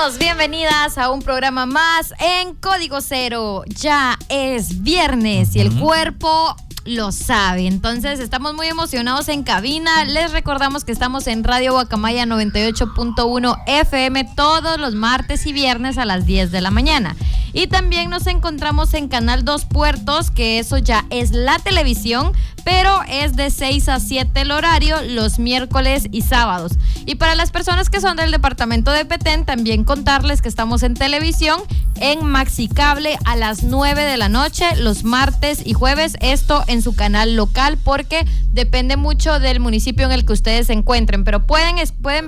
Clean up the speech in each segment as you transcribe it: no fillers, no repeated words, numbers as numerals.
Bienvenidos, bienvenidas a un programa más en Código Cero. Ya es viernes y el cuerpo lo sabe. Entonces estamos muy emocionados en cabina. Les recordamos que estamos en Radio Guacamaya 98.1 FM todos los martes y viernes a las 10 de la mañana. Y también nos encontramos en Canal 2 Puertos, que eso ya es la televisión, pero es de 6 a 7 el horario los miércoles y sábados. Y para las personas que son del departamento de Petén, también contarles que estamos en televisión en Maxicable a las 9 de la noche los martes y jueves, esto en su canal local porque depende mucho del municipio en el que ustedes se encuentren, pero pueden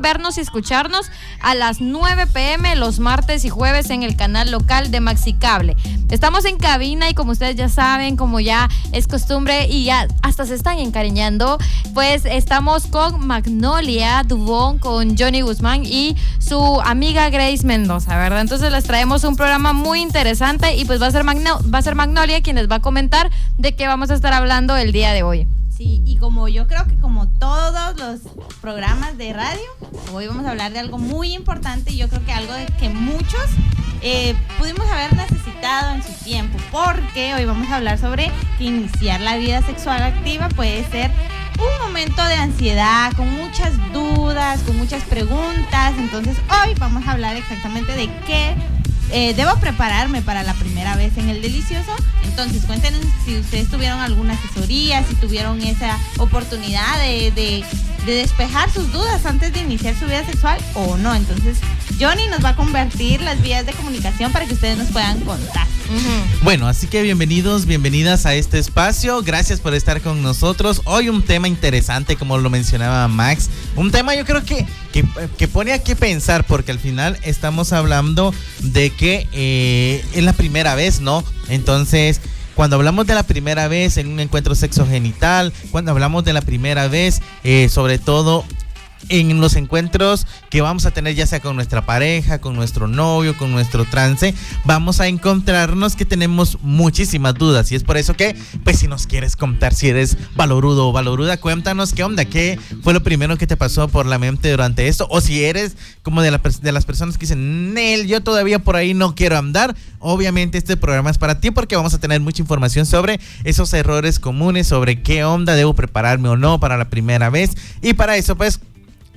vernos y escucharnos a las 9 p.m. los martes y jueves en el canal local de Maxicable. Estamos en cabina y como ustedes ya saben, como ya es costumbre y ya hasta se están encariñando, pues estamos con Magnolia Dubón, con Johnny Guzmán y su amiga Grace Mendoza, ¿verdad? Entonces les traemos un programa muy interesante y pues va a ser Magnolia quien les va a comentar de qué vamos a estar hablando el día de hoy. Sí, y como yo creo que como todos los programas de radio, hoy vamos a hablar de algo muy importante y yo creo que algo de que muchos pudimos haber necesitado en su tiempo, porque hoy vamos a hablar sobre que iniciar la vida sexual activa puede ser un momento de ansiedad, con muchas dudas, con muchas preguntas. Entonces hoy vamos a hablar exactamente de qué debo prepararme para la primera vez en el delicioso. Entonces cuéntenos si ustedes tuvieron alguna asesoría, si tuvieron esa oportunidad de despejar sus dudas antes de iniciar su vida sexual o no. Entonces Johnny nos va a convertir las vías de comunicación para que ustedes nos puedan contar. Bueno, así que bienvenidas a este espacio. Gracias por estar con nosotros. Hoy un tema interesante, como lo mencionaba Max. Un tema yo creo que pone a qué pensar, porque al final estamos hablando de que es la primera vez, ¿no? Entonces, cuando hablamos de la primera vez en un encuentro sexogenital, cuando hablamos de la primera vez, sobre todo en los encuentros que vamos a tener ya sea con nuestra pareja, con nuestro novio, con nuestro trance, vamos a encontrarnos que tenemos muchísimas dudas y es por eso que, pues si nos quieres contar, si eres valorudo o valoruda, cuéntanos qué onda, qué fue lo primero que te pasó por la mente durante esto, o si eres como de las personas que dicen, Nel, yo todavía por ahí no quiero andar. Obviamente este programa es para ti porque vamos a tener mucha información sobre esos errores comunes, sobre qué onda, debo prepararme o no para la primera vez, y para eso pues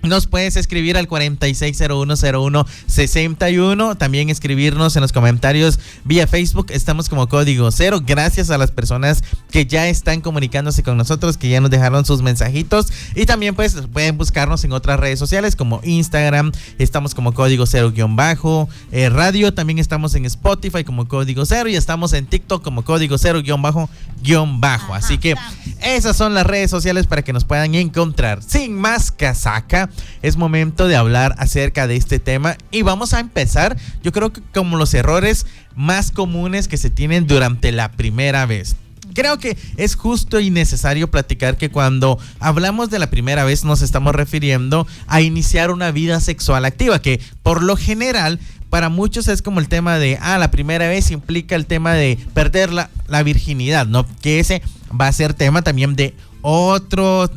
nos puedes escribir al 46010161, también escribirnos en los comentarios vía Facebook, estamos como Código Cero. Gracias a las personas que ya están comunicándose con nosotros, que ya nos dejaron sus mensajitos, y también pues pueden buscarnos en otras redes sociales como Instagram, estamos como Código Cero _radio, también estamos en Spotify como Código Cero y estamos en TikTok como Código Cero _. Así que esas son las redes sociales para que nos puedan encontrar. Sin más casaca, es momento de hablar acerca de este tema y vamos a empezar, yo creo que como los errores más comunes que se tienen durante la primera vez. Creo que es justo y necesario platicar que cuando hablamos de la primera vez nos estamos refiriendo a iniciar una vida sexual activa, que por lo general para muchos es como el tema de, la primera vez implica el tema de perder la virginidad, ¿no? Que ese va a ser tema también de otro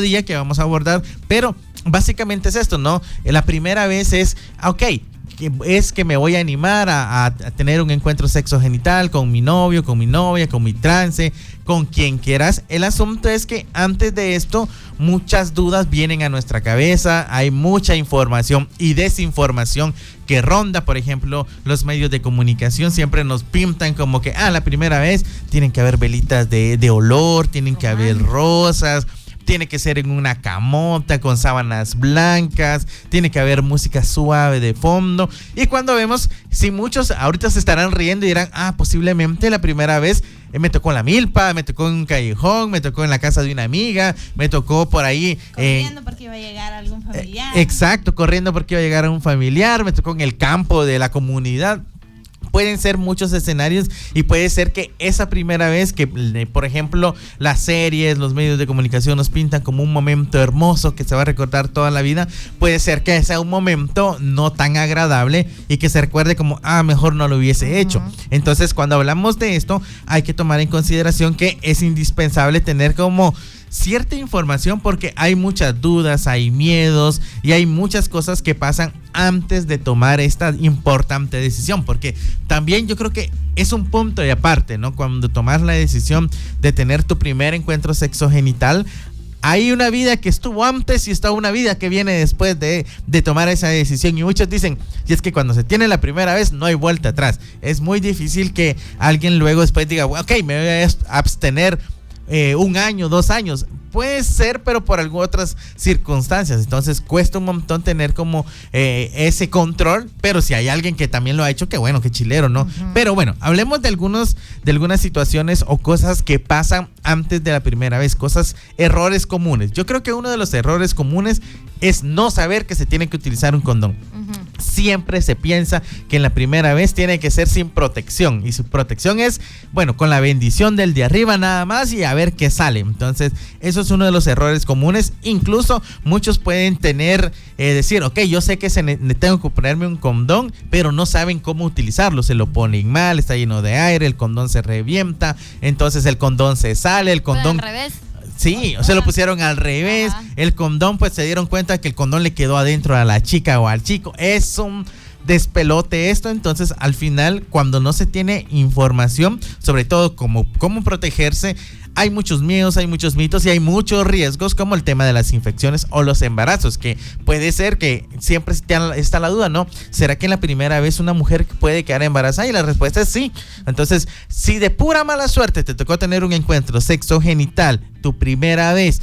día que vamos a abordar, pero básicamente es esto, ¿no? La primera vez es, es que me voy a animar a tener un encuentro sexogenital con mi novio, con mi novia, con mi trance, con quien quieras. El asunto es que antes de esto muchas dudas vienen a nuestra cabeza, hay mucha información y desinformación que ronda. Por ejemplo, los medios de comunicación siempre nos pintan como que la primera vez tienen que haber velitas de olor, tienen que haber rosas, tiene que ser en una camota con sábanas blancas, tiene que haber música suave de fondo. Y cuando vemos, si muchos ahorita se estarán riendo y dirán, posiblemente la primera vez me tocó en la milpa, me tocó en un callejón, me tocó en la casa de una amiga, me tocó por ahí corriendo porque iba a llegar algún familiar. Exacto, corriendo porque iba a llegar a un familiar, me tocó en el campo de la comunidad. Pueden ser muchos escenarios y puede ser que esa primera vez que, por ejemplo, las series, los medios de comunicación nos pintan como un momento hermoso que se va a recordar toda la vida, puede ser que sea un momento no tan agradable y que se recuerde como, mejor no lo hubiese hecho. Entonces, cuando hablamos de esto, hay que tomar en consideración que es indispensable tener como cierta información porque hay muchas dudas, hay miedos y hay muchas cosas que pasan antes de tomar esta importante decisión, porque también yo creo que es un punto de aparte, ¿no? Cuando tomas la decisión de tener tu primer encuentro sexogenital, hay una vida que estuvo antes y está una vida que viene después de tomar esa decisión. Y muchos dicen, y es que cuando se tiene la primera vez no hay vuelta atrás. Es muy difícil que alguien luego después diga, ok, me voy a abstener 1 año, 2 años. Puede ser, pero por algunas otras circunstancias. Entonces cuesta un montón tener como ese control. Pero si hay alguien que también lo ha hecho, qué bueno, qué chilero, ¿no? Uh-huh. Pero bueno, hablemos de algunas situaciones o cosas que pasan antes de la primera vez. Errores comunes. Yo creo que uno de los errores comunes es no saber que se tiene que utilizar un condón. Uh-huh. Siempre se piensa que en la primera vez tiene que ser sin protección. Y su protección es, bueno, con la bendición del de arriba nada más y a ver qué sale. Entonces, eso es uno de los errores comunes. Incluso muchos pueden decir, ok, yo sé que tengo que ponerme un condón, pero no saben cómo utilizarlo. Se lo ponen mal, está lleno de aire, el condón se revienta, entonces el condón se sale, el condón... al revés. Sí, se lo pusieron al revés. Ajá. El condón, pues se dieron cuenta que el condón le quedó adentro a la chica o al chico. Es un despelote esto. Entonces, al final, cuando no se tiene información, sobre todo cómo protegerse, hay muchos miedos, hay muchos mitos y hay muchos riesgos, como el tema de las infecciones o los embarazos, que puede ser que siempre está la duda, ¿no? ¿Será que en la primera vez una mujer puede quedar embarazada? Y la respuesta es sí. Entonces, si de pura mala suerte te tocó tener un encuentro sexogenital tu primera vez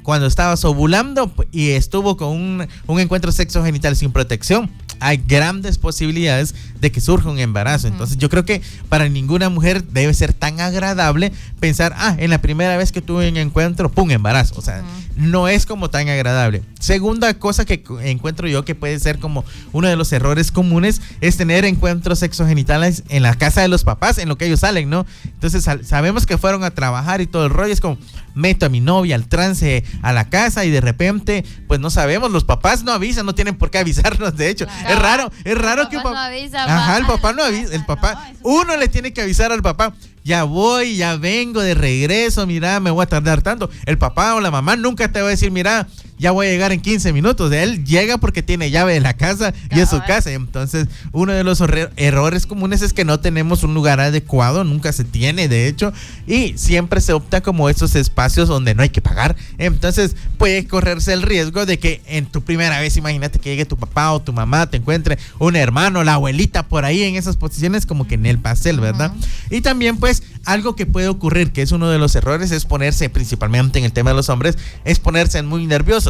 cuando estabas ovulando y estuvo con un encuentro sexogenital sin protección, hay grandes posibilidades de que surja un embarazo. Entonces yo creo que para ninguna mujer debe ser tan agradable pensar, en la primera vez que tuve un encuentro, ¡pum!, embarazo. O sea, no es como tan agradable. Segunda cosa que encuentro yo que puede ser como uno de los errores comunes es tener encuentros sexogenitales en la casa de los papás, en lo que ellos salen, ¿no? Entonces sabemos que fueron a trabajar y todo el rollo, es como, meto a mi novia al trance a la casa y de repente, pues no sabemos, los papás no avisan, no tienen por qué avisarnos, de hecho. Claro. Es raro que el papá no avisa. El papá no avisa, el papá, uno le tiene que avisar al papá. Ya voy, ya vengo de regreso, mira, me voy a tardar tanto. El papá o la mamá nunca te va a decir, mira, ya voy a llegar en 15 minutos. Él llega porque tiene llave de la casa y es su casa. Entonces, uno de los errores comunes es que no tenemos un lugar adecuado, nunca se tiene, de hecho, y siempre se opta como esos espacios donde no hay que pagar. Entonces, puede correrse el riesgo de que en tu primera vez, imagínate que llegue tu papá o tu mamá, te encuentre un hermano, la abuelita por ahí en esas posiciones como que en el pastel, ¿verdad? Y también, pues, algo que puede ocurrir, que es uno de los errores, es ponerse, principalmente en el tema de los hombres, es ponerse muy nerviosos.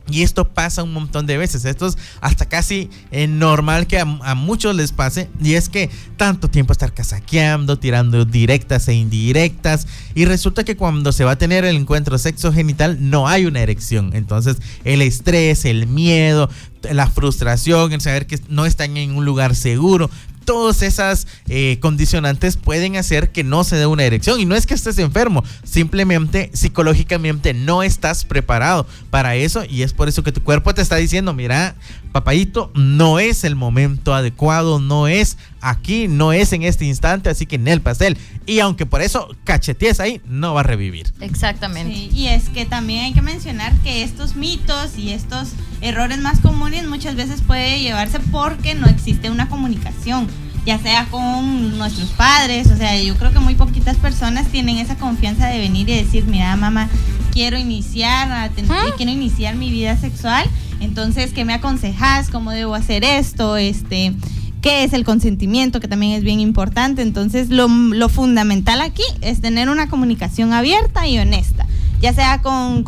Y esto pasa un montón de veces. Esto es hasta casi normal que a muchos les pase. Y es que tanto tiempo estar casaqueando, tirando directas e indirectas. Y resulta que cuando se va a tener el encuentro sexogenital no hay una erección. Entonces el estrés, el miedo, la frustración, el saber que no están en un lugar seguro, todas esas condicionantes pueden hacer que no se dé una erección. Y no es que estés enfermo, simplemente psicológicamente no estás preparado para eso. Y es por eso que tu cuerpo te está diciendo, mira, papayito, no es el momento adecuado, no es aquí, no es en este instante, así que en el pastel. Y aunque por eso cachetees ahí, no va a revivir. Exactamente. Sí, y es que también hay que mencionar que estos mitos y estos errores más comunes muchas veces puede llevarse porque no existe una comunicación, ya sea con nuestros padres. O sea, yo creo que muy poquitas personas tienen esa confianza de venir y decir, mira, mamá, quiero iniciar mi vida sexual, entonces, ¿qué me aconsejas? ¿Cómo debo hacer esto? ¿Qué es el consentimiento? Que también es bien importante. Entonces, lo fundamental aquí es tener una comunicación abierta y honesta, ya sea con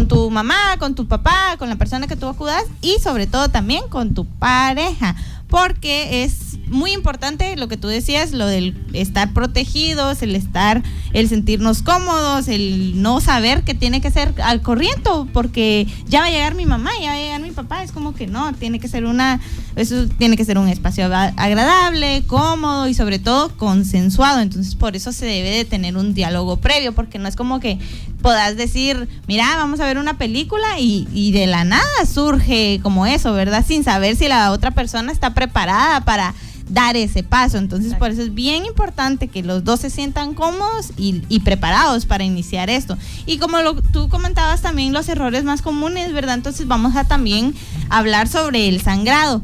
tu mamá, con tu papá, con la persona que tú acudas y sobre todo también con tu pareja, porque es muy importante lo que tú decías, lo del estar protegidos, el sentirnos cómodos, el no saber que tiene que ser al corriente, porque ya va a llegar mi mamá, ya va a llegar mi papá. Es como que no, tiene que ser un espacio agradable, cómodo y sobre todo consensuado. Entonces, por eso se debe de tener un diálogo previo, porque no es como que puedas decir, mira, vamos a ver una película y de la nada surge como eso, ¿verdad? Sin saber si la otra persona está preparada para dar ese paso. Entonces, por eso es bien importante que los dos se sientan cómodos y preparados para iniciar esto. Y como tú comentabas también los errores más comunes, ¿verdad? Entonces vamos a también hablar sobre el sangrado.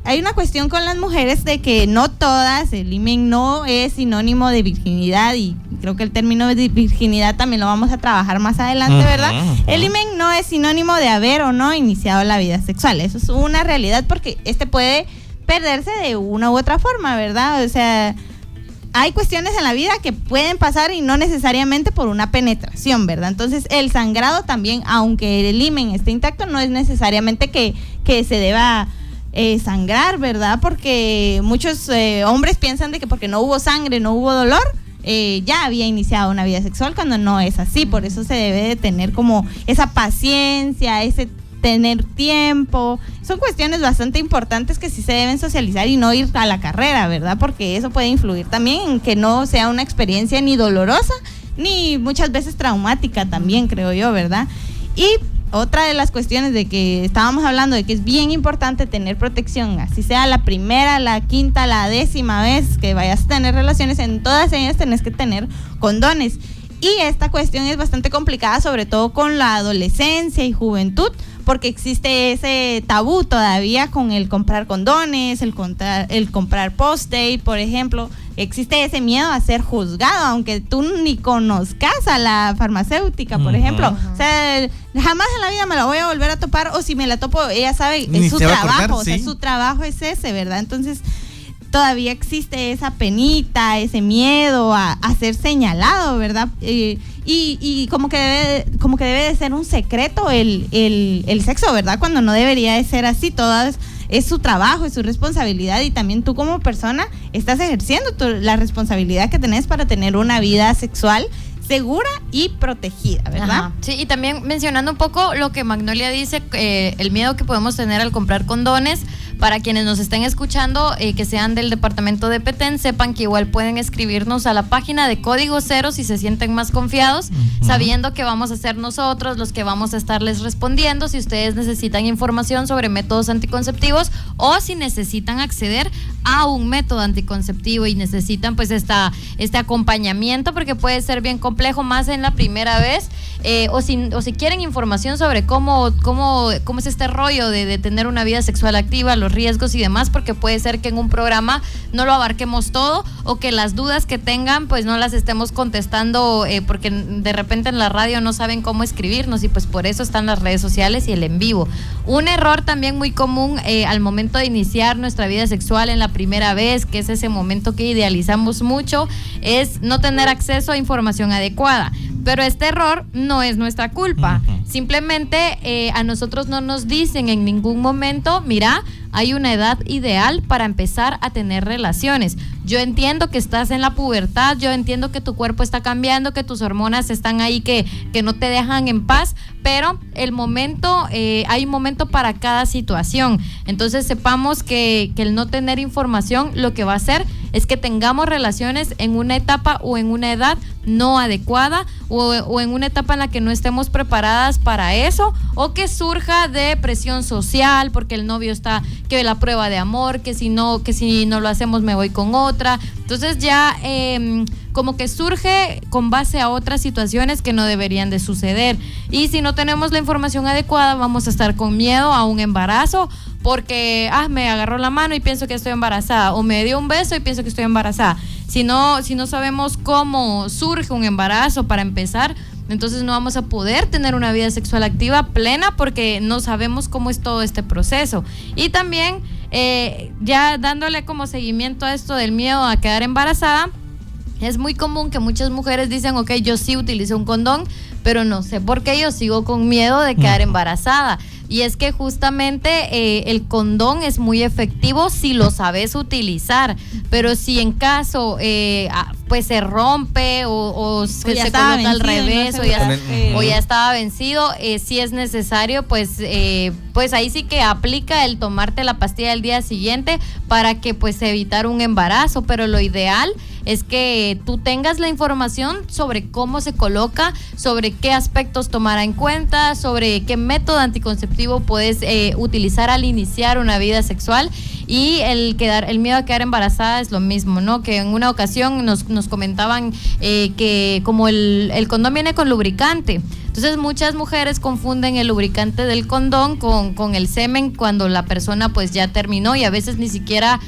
Hay una cuestión con las mujeres de que no todas, el himen no es sinónimo de virginidad, y creo que el término de virginidad también lo vamos a trabajar más adelante, ¿verdad? El himen no es sinónimo de haber o no iniciado la vida sexual. Eso es una realidad, porque puede perderse de una u otra forma, ¿verdad? O sea, hay cuestiones en la vida que pueden pasar y no necesariamente por una penetración, ¿verdad? Entonces, el sangrado también, aunque el himen esté intacto, no es necesariamente que se deba sangrar, ¿verdad? Porque muchos hombres piensan de que porque no hubo sangre, no hubo dolor, ya había iniciado una vida sexual, cuando no es así. Por eso se debe de tener como esa paciencia, ese tener tiempo. Son cuestiones bastante importantes que sí se deben socializar y no ir a la carrera, ¿verdad? Porque eso puede influir también en que no sea una experiencia ni dolorosa, ni muchas veces traumática también, creo yo, ¿verdad? Y otra de las cuestiones de que estábamos hablando, de que es bien importante tener protección, así sea la primera, la quinta, la 10ª vez que vayas a tener relaciones, en todas ellas tenés que tener condones. Y esta cuestión es bastante complicada, sobre todo con la adolescencia y juventud, porque existe ese tabú todavía con el comprar condones, el comprar post-date, por ejemplo. Existe ese miedo a ser juzgado, aunque tú ni conozcas a la farmacéutica, por ejemplo. O sea, jamás en la vida me la voy a volver a topar, o si me la topo, ella sabe, es su trabajo, o sea, su trabajo es ese, ¿verdad? Entonces, todavía existe esa penita, ese miedo a ser señalado, ¿verdad? Y como que debe de ser un secreto el sexo, ¿verdad? Cuando no debería de ser así. Es su trabajo, es su responsabilidad, y también tú como persona estás ejerciendo la responsabilidad que tenés para tener una vida sexual segura y protegida, ¿verdad? Ajá. Sí, y también mencionando un poco lo que Magnolia dice, el miedo que podemos tener al comprar condones. Para quienes nos estén escuchando, que sean del departamento de Petén, sepan que igual pueden escribirnos a la página de Código Cero si se sienten más confiados, sabiendo que vamos a ser nosotros los que vamos a estarles respondiendo si ustedes necesitan información sobre métodos anticonceptivos, o si necesitan acceder a un método anticonceptivo y necesitan pues este acompañamiento, porque puede ser bien complejo más en la primera vez, o si quieren información sobre cómo es este rollo de tener una vida sexual activa, los riesgos y demás, porque puede ser que en un programa no lo abarquemos todo, o que las dudas que tengan pues no las estemos contestando, porque de repente en la radio no saben cómo escribirnos, y pues por eso están las redes sociales y el en vivo. Un error también muy común al momento de iniciar nuestra vida sexual en la primera vez, que es ese momento que idealizamos mucho, es no tener acceso a información adecuada. Pero este error no es nuestra culpa. Simplemente a nosotros no nos dicen en ningún momento, mira, hay una edad ideal para empezar a tener relaciones. Yo entiendo que estás en la pubertad, yo entiendo que tu cuerpo está cambiando, que tus hormonas están ahí que no te dejan en paz, pero hay un momento para cada situación. Entonces sepamos que el no tener información lo que va a hacer es que tengamos relaciones en una etapa o en una edad no adecuada, o en una etapa en la que no estemos preparadas para eso, o que surja de presión social porque el novio está, que la prueba de amor, que si no lo hacemos me voy con otra. Entonces ya como que surge con base a otras situaciones que no deberían de suceder, y si no tenemos la información adecuada vamos a estar con miedo a un embarazo, porque me agarró la mano y pienso que estoy embarazada, o me dio un beso y pienso que estoy embarazada. Si no sabemos cómo surge un embarazo para empezar, entonces no vamos a poder tener una vida sexual activa plena, porque no sabemos cómo es todo este proceso. Y también ya dándole como seguimiento a esto del miedo a quedar embarazada, es muy común que muchas mujeres dicen, ok, yo sí utilizo un condón, pero no sé por qué yo sigo con miedo de quedar embarazada. Y es que justamente el condón es muy efectivo si lo sabes utilizar, pero si en caso pues se rompe o se coloca vencido, al revés, o ya estaba vencido, sí es necesario pues pues ahí sí que aplica el tomarte la pastilla el día siguiente para que pues evitar un embarazo, pero lo ideal es que tú tengas la información sobre cómo se coloca, sobre qué aspectos tomar en cuenta, sobre qué método anticonceptivo puedes utilizar al iniciar una vida sexual. Y el miedo a quedar embarazada es lo mismo, ¿no? Que en una ocasión nos comentaban que como el condón viene con lubricante, entonces muchas mujeres confunden el lubricante del condón con el semen cuando la persona pues ya terminó, y a veces ni siquiera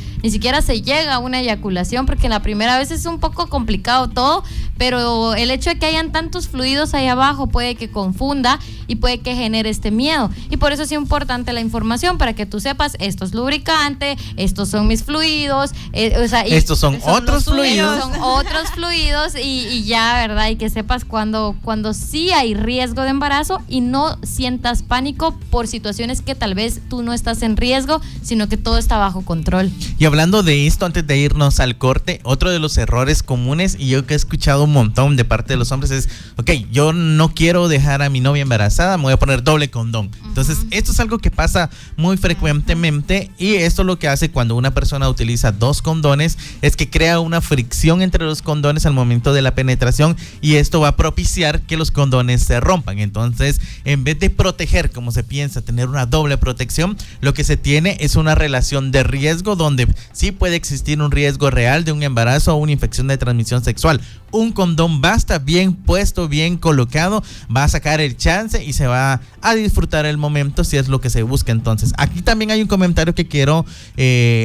se llega a una eyaculación, porque en la primera vez es un poco complicado todo, pero el hecho de que hayan tantos fluidos ahí abajo puede que confunda y puede que genere este miedo, y por eso es importante la información para que tú sepas, esto es lubricante, estos son mis fluidos, estos son otros fluidos. Son otros fluidos y ya, ¿verdad? Y que sepas cuando sí hay riesgo de embarazo y no sientas pánico por situaciones que tal vez tú no estás en riesgo, sino que todo está bajo control. Y hablando de esto, antes de irnos al corte, otro de los errores comunes, y yo que he escuchado un montón de parte de los hombres, es, ok, yo no quiero dejar a mi novia embarazada, me voy a poner doble condón. Entonces, esto es algo que pasa muy frecuentemente, y esto lo que hace cuando una persona utiliza dos condones es que crea una fricción entre los condones al momento de la penetración, y esto va a propiciar que los condones se rompan. Entonces, en vez de proteger, como se piensa, tener una doble protección, lo que se tiene es una relación de riesgo donde sí puede existir un riesgo real de un embarazo o una infección de transmisión sexual. Un condón basta, bien puesto, bien colocado, va a sacar el chance y se va a disfrutar el momento si es lo que se busca. Entonces, aquí también hay un comentario que quiero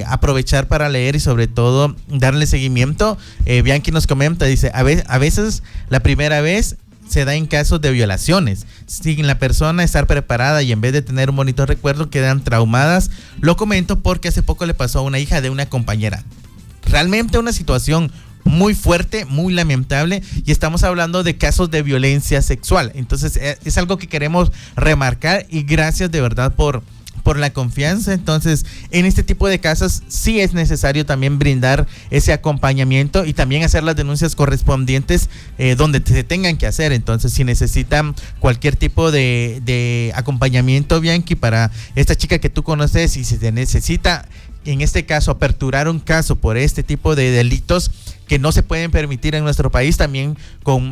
aprovechar para leer y sobre todo darle seguimiento. Bianchi nos comenta, dice, a veces la primera vez se da en casos de violaciones, sin la persona estar preparada, y en vez de tener un bonito recuerdo quedan traumadas. Lo comento porque hace poco le pasó a una hija de una compañera. Realmente una situación muy fuerte, muy lamentable, y estamos hablando de casos de violencia sexual. Entonces es algo que queremos remarcar, y gracias de verdad por la confianza. Entonces, en este tipo de casos sí es necesario también brindar ese acompañamiento y también hacer las denuncias correspondientes donde se tengan que hacer. Entonces, si necesitan cualquier tipo de acompañamiento, Bianchi, para esta chica que tú conoces, y si se necesita, en este caso, aperturar un caso por este tipo de delitos que no se pueden permitir en nuestro país, también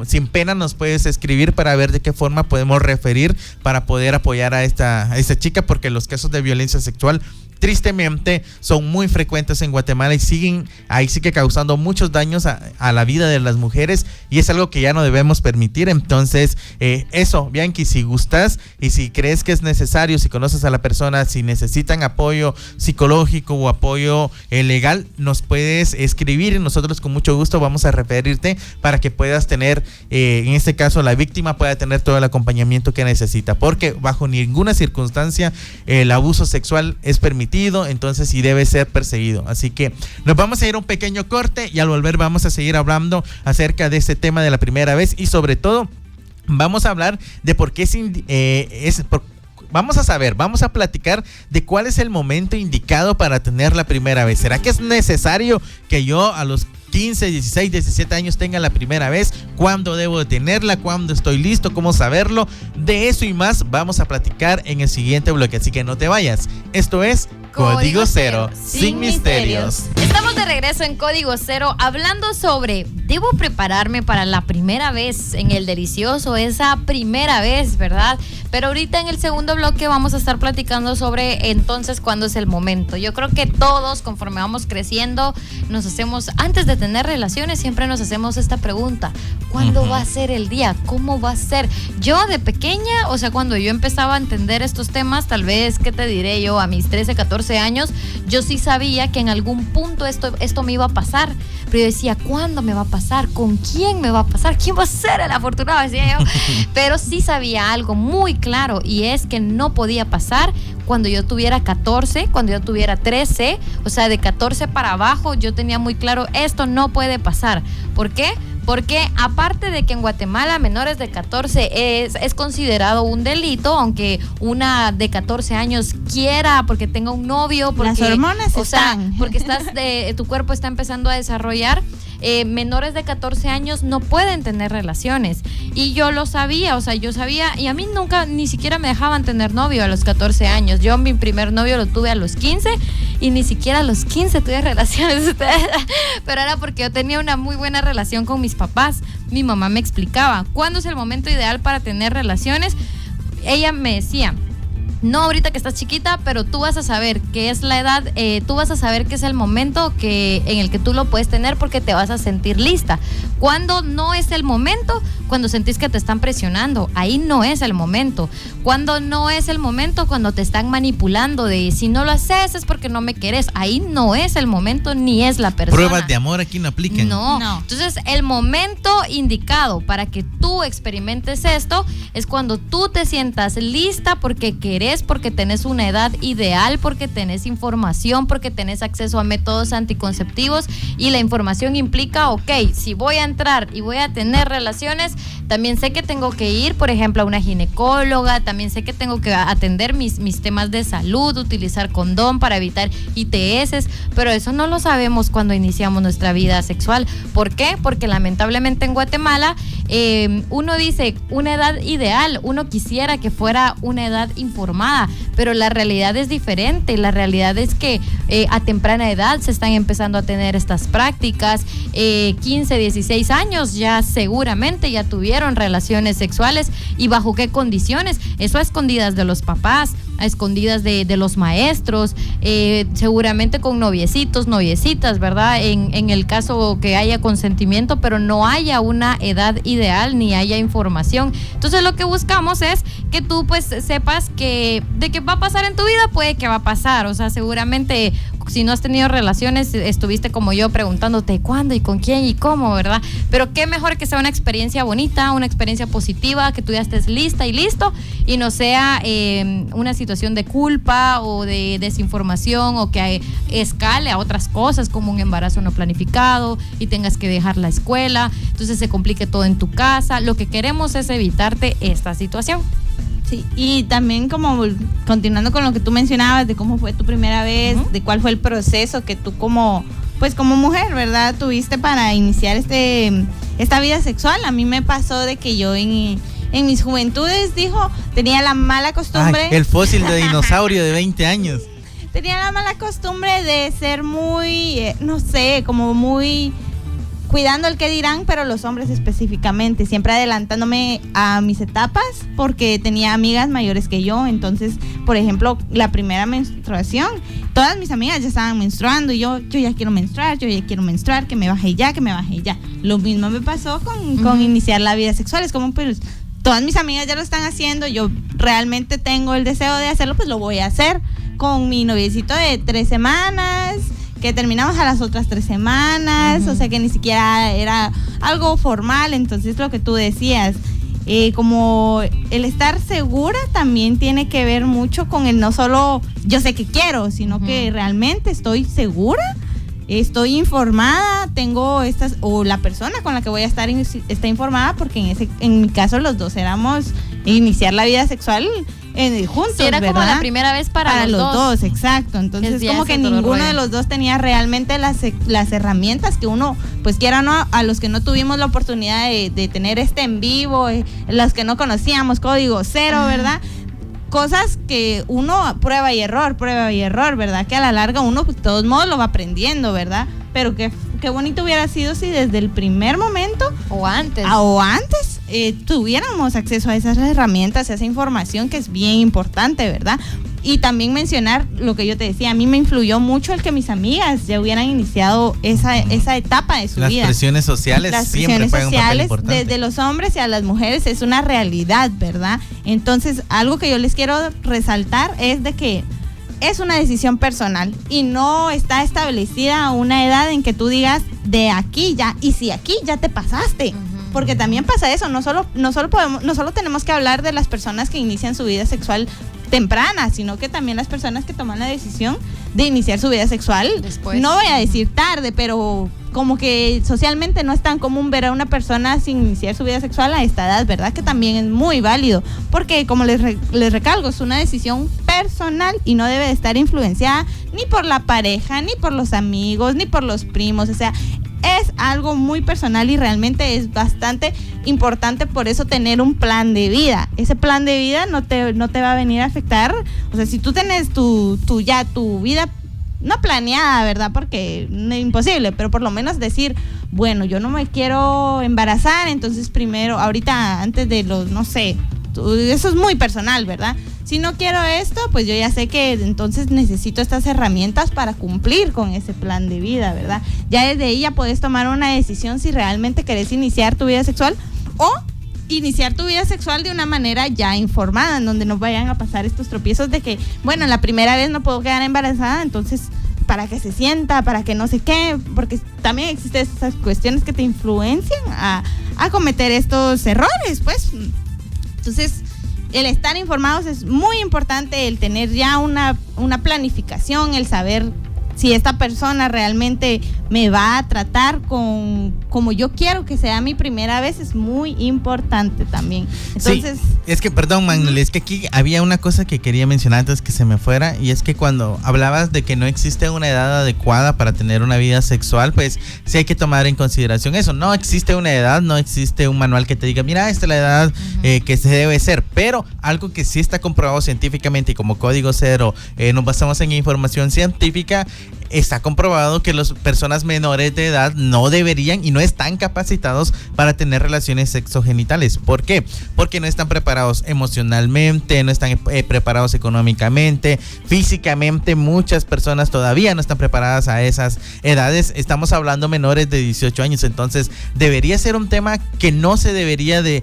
sin pena nos puedes escribir para ver de qué forma podemos referir para poder apoyar a esta chica, porque los casos de violencia sexual tristemente son muy frecuentes en Guatemala y sigue causando muchos daños a la vida de las mujeres, y es algo que ya no debemos permitir. Entonces, eso, Bianchi, si gustas y si crees que es necesario, si conoces a la persona, si necesitan apoyo psicológico o apoyo legal, nos puedes escribir y nosotros con mucho gusto vamos a referirte para que puedas tener, en este caso la víctima pueda tener todo el acompañamiento que necesita, porque bajo ninguna circunstancia el abuso sexual es permitido, entonces sí debe ser perseguido. Así que nos vamos a ir a un pequeño corte y al volver vamos a seguir hablando acerca de este tema de la primera vez, y sobre todo vamos a hablar de por qué vamos a platicar de cuál es el momento indicado para tener la primera vez. ¿Será que es necesario que yo a los 15, 16, 17 años tenga la primera vez? ¿Cuándo debo de tenerla? ¿Cuándo estoy listo? ¿Cómo saberlo? De eso y más vamos a platicar en el siguiente bloque, así que no te vayas. Esto es Código Cero, sin misterios. Estamos de regreso en Código Cero hablando sobre, ¿debo prepararme para la primera vez en el delicioso? Esa primera vez, ¿verdad? Pero ahorita en el segundo bloque vamos a estar platicando sobre entonces cuándo es el momento. Yo creo que todos, conforme vamos creciendo, antes de tener relaciones, siempre nos hacemos esta pregunta: ¿cuándo va a ser el día? ¿Cómo va a ser? Yo de pequeña, o sea, cuando yo empezaba a entender estos temas, tal vez, ¿qué te diré yo? A mis 13, 14 años, yo sí sabía que en algún punto esto me iba a pasar, pero yo decía, ¿cuándo me va a pasar? ¿Con quién me va a pasar? ¿Quién va a ser el afortunado? Decía yo. Pero sí sabía algo muy claro, y es que no podía pasar cuando yo tuviera 14, cuando yo tuviera 13, o sea, de 14 para abajo, yo tenía muy claro, esto no puede pasar. ¿Por qué? Porque aparte de que en Guatemala menores de 14 es considerado un delito, aunque una de 14 años quiera porque tenga un novio, porque las hormonas porque tu cuerpo está empezando a desarrollar, menores de 14 años no pueden tener relaciones. Y yo lo sabía, o sea, yo sabía, y a mí nunca, ni siquiera me dejaban tener novio a los 14 años. Yo mi primer novio lo tuve a los 15 y ni siquiera a los 15 tuve relaciones. Pero era porque yo tenía una muy buena relación con mis papás. Mi mamá me explicaba cuándo es el momento ideal para tener relaciones. Ella me decía, no ahorita que estás chiquita, pero tú vas a saber qué es la edad, tú vas a saber qué es el momento en el que tú lo puedes tener porque te vas a sentir lista. Cuando no es el momento, cuando sentís que te están presionando, ahí no es el momento. Cuando no es el momento, cuando te están manipulando de si no lo haces es porque no me querés, ahí no es el momento ni es la persona. Pruebas de amor aquí no aplican. No. Entonces el momento indicado para que tú experimentes esto es cuando tú te sientas lista porque querés, porque tenés una edad ideal, porque tenés información, porque tenés acceso a métodos anticonceptivos y la información implica, ok, si voy a entrar y voy a tener relaciones, también sé que tengo que ir, por ejemplo, a una ginecóloga, también sé que tengo que atender mis temas de salud, utilizar condón para evitar ITS, pero eso no lo sabemos cuando iniciamos nuestra vida sexual. ¿Por qué? Porque lamentablemente en Guatemala uno dice una edad ideal, uno quisiera que fuera una edad informada, pero la realidad es diferente. La realidad es que a temprana edad se están empezando a tener estas prácticas. 15, 16 años ya seguramente ya tuvieron relaciones sexuales, y bajo qué condiciones, eso a escondidas de los papás, a escondidas de los maestros, seguramente con noviecitos, noviecitas, ¿verdad? En el caso que haya consentimiento, pero no haya una edad ideal ni haya información. Entonces lo que buscamos es que tú pues sepas que de qué va a pasar en tu vida, puede que va a pasar, o sea, seguramente si no has tenido relaciones, estuviste como yo preguntándote cuándo y con quién y cómo, ¿verdad? Pero qué mejor que sea una experiencia bonita, una experiencia positiva, que tú ya estés lista y listo y no sea una situación de culpa o de desinformación o que escale a otras cosas como un embarazo no planificado y tengas que dejar la escuela, entonces se complique todo en tu casa. Lo que queremos es evitarte esta situación. Sí, y también como continuando con lo que tú mencionabas de cómo fue tu primera vez, de cuál fue el proceso que tú como mujer, ¿verdad? Tuviste para iniciar esta vida sexual. A mí me pasó de que yo en mis juventudes, tenía la mala costumbre. Ay, el fósil de dinosaurio de 20 años. Tenía la mala costumbre de ser muy, no sé, como muy cuidando el que dirán, pero los hombres específicamente, siempre adelantándome a mis etapas porque tenía amigas mayores que yo. Entonces, por ejemplo, la primera menstruación, todas mis amigas ya estaban menstruando y yo ya quiero menstruar, que me baje ya. Lo mismo me pasó con iniciar la vida sexual. Es como, pues, todas mis amigas ya lo están haciendo, yo realmente tengo el deseo de hacerlo, pues lo voy a hacer con mi noviecito de 3 semanas, que terminamos a las otras 3 semanas, o sea que ni siquiera era algo formal. Entonces lo que tú decías, como el estar segura también tiene que ver mucho con el no solo yo sé que quiero, sino que realmente estoy segura, estoy informada, tengo o la persona con la que voy a estar está informada, porque en mi caso los dos éramos iniciar la vida sexual juntos, sí, era ¿verdad? como la primera vez para los dos. Exacto. Entonces como que ninguno de los dos tenía realmente las herramientas que uno, pues quiera o no, a los que no tuvimos la oportunidad de tener en vivo, los que no conocíamos Código Cero, ¿verdad? Cosas que uno prueba y error, ¿verdad? Que a la larga uno, pues, de todos modos lo va aprendiendo, ¿verdad? Pero qué bonito hubiera sido si desde el primer momento o antes tuviéramos acceso a esas herramientas, a esa información que es bien importante, ¿verdad? Y también mencionar lo que yo te decía, a mí me influyó mucho el que mis amigas ya hubieran iniciado esa etapa de su vida. Las presiones sociales siempre juegan un papel importante. Desde los hombres y a las mujeres es una realidad, ¿verdad? Entonces, algo que yo les quiero resaltar es de que es una decisión personal y no está establecida una edad en que tú digas de aquí ya, y si aquí ya te pasaste. Porque también pasa eso, no solo tenemos que hablar de las personas que inician su vida sexual temprana, sino que también las personas que toman la decisión de iniciar su vida sexual después. No voy a decir tarde, pero como que socialmente no es tan común ver a una persona sin iniciar su vida sexual a esta edad, ¿verdad? Que también es muy válido, porque como les recalco, es una decisión personal y no debe de estar influenciada ni por la pareja, ni por los amigos, ni por los primos. O sea, es algo muy personal y realmente es bastante importante, por eso tener un plan de vida. Ese plan de vida no te va a venir a afectar. O sea, si tú tienes tu vida no planeada, ¿verdad? Porque es imposible, pero por lo menos decir, bueno, yo no me quiero embarazar, entonces primero, ahorita antes de los, no sé, eso es muy personal, ¿verdad? Si no quiero esto, pues yo ya sé que entonces necesito estas herramientas para cumplir con ese plan de vida, ¿verdad? Ya desde ahí ya puedes tomar una decisión si realmente querés iniciar tu vida sexual o iniciar tu vida sexual de una manera ya informada, en donde no vayan a pasar estos tropiezos de que, bueno, la primera vez no puedo quedar embarazada, entonces para que se sienta, para que no sé qué, porque también existen esas cuestiones que te influencian a cometer estos errores, pues. Entonces, el estar informados es muy importante, el tener ya una planificación, el saber si esta persona realmente me va a tratar como yo quiero que sea mi primera vez, es muy importante también. Entonces, sí, es que, perdón, Manuel, es que aquí había una cosa que quería mencionar antes que se me fuera, y es que cuando hablabas de que no existe una edad adecuada para tener una vida sexual, pues sí hay que tomar en consideración eso. No existe una edad, no existe un manual que te diga, mira, esta es la edad que se debe ser, pero algo que sí está comprobado científicamente, y como Código Cero nos basamos en información científica, está comprobado que las personas menores de edad no deberían y no están capacitados para tener relaciones sexogenitales. ¿Por qué? Porque no están preparados emocionalmente, no están preparados económicamente, físicamente. Muchas personas todavía no están preparadas a esas edades. Estamos hablando menores de 18 años, entonces debería ser un tema que no se debería de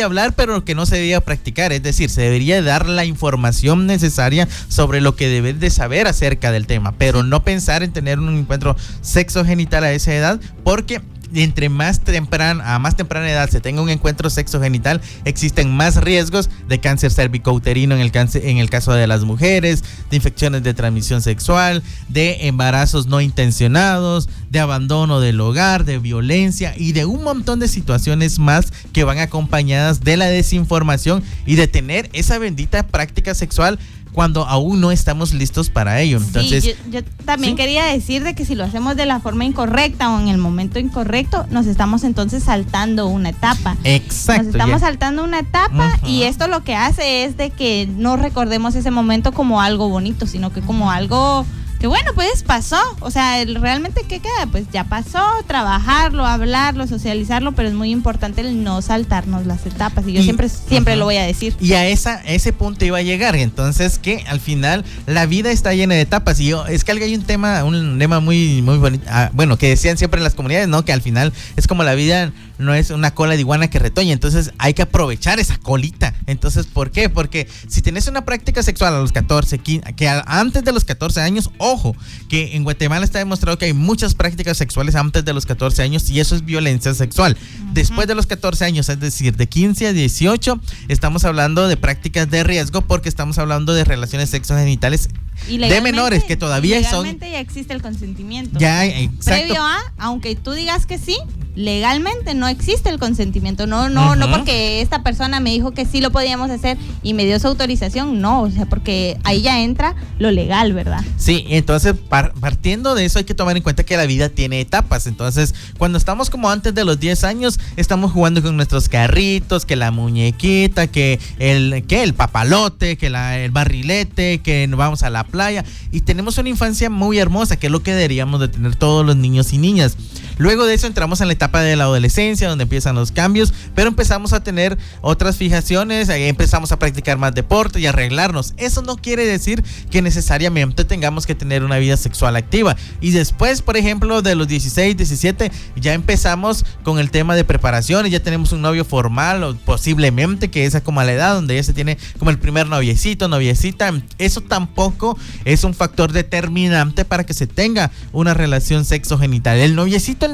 hablar, pero que no se debería practicar. Es decir, se debería dar la información necesaria sobre lo que debes de saber acerca del tema, pero no pensar en tener un encuentro sexogenital a esa edad, porque entre a más temprana edad se tenga un encuentro sexogenital, existen más riesgos de cáncer cervicouterino en el caso de las mujeres, de infecciones de transmisión sexual, de embarazos no intencionados, de abandono del hogar, de violencia y de un montón de situaciones más que van acompañadas de la desinformación y de tener esa bendita práctica sexual cuando aún no estamos listos para ello. Entonces, sí, yo también quería decir de que si lo hacemos de la forma incorrecta o en el momento incorrecto, nos estamos entonces saltando una etapa. Exacto. Nos estamos saltando una etapa y esto lo que hace es de que no recordemos ese momento como algo bonito, sino que como algo que bueno, pues pasó. O sea, realmente ¿qué queda? Pues ya pasó, trabajarlo, hablarlo, socializarlo, pero es muy importante el no saltarnos las etapas. Y yo siempre lo voy a decir. Y a ese punto iba a llegar. Entonces, que al final la vida está llena de etapas. Y es que hay un tema muy, muy bonito. Bueno, que decían siempre en las comunidades, ¿no? Que al final es como la vida no es una cola de iguana que retoña. Entonces hay que aprovechar esa colita. Entonces, ¿por qué? Porque si tienes una práctica sexual a los 14, 15, que antes de los 14 años, ojo, que en Guatemala está demostrado que hay muchas prácticas sexuales antes de los 14 años y eso es violencia sexual. Después de los 14 años, es decir, de 15 a 18, estamos hablando de prácticas de riesgo porque estamos hablando de relaciones sexogenitales de menores que todavía legalmente ya existe el consentimiento. Ya, exacto. Previo a, aunque tú digas que sí, legalmente no existe el consentimiento. No porque esta persona me dijo que sí lo podíamos hacer y me dio su autorización, no, o sea, porque ahí ya entra lo legal, ¿verdad? Sí, entonces partiendo de eso hay que tomar en cuenta que la vida tiene etapas. Entonces, cuando estamos como antes de los 10 años, estamos jugando con nuestros carritos, que la muñequita, que el papalote, que el barrilete, que nos vamos a la playa y tenemos una infancia muy hermosa, que es lo que deberíamos de tener todos los niños y niñas. Luego de eso entramos en la etapa de la adolescencia, donde empiezan los cambios, pero empezamos a tener otras fijaciones, empezamos a practicar más deporte y arreglarnos. Eso no quiere decir que necesariamente tengamos que tener una vida sexual activa. Y después, por ejemplo, de los 16, 17, ya empezamos con el tema de preparación y ya tenemos un novio formal, o posiblemente que esa como a la edad donde ya se tiene como el primer noviecito, noviecita. Eso tampoco es un factor determinante para que se tenga una relación sexogenital. El noviecita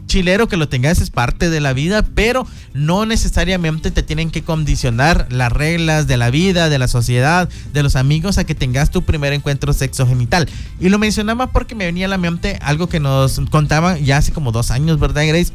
chilero que lo tengas es parte de la vida, pero no necesariamente te tienen que condicionar las reglas de la vida, de la sociedad, de los amigos a que tengas tu primer encuentro sexogenital. Y lo mencionaba porque me venía a la mente algo que nos contaban ya hace como 2 años, ¿verdad, Grace?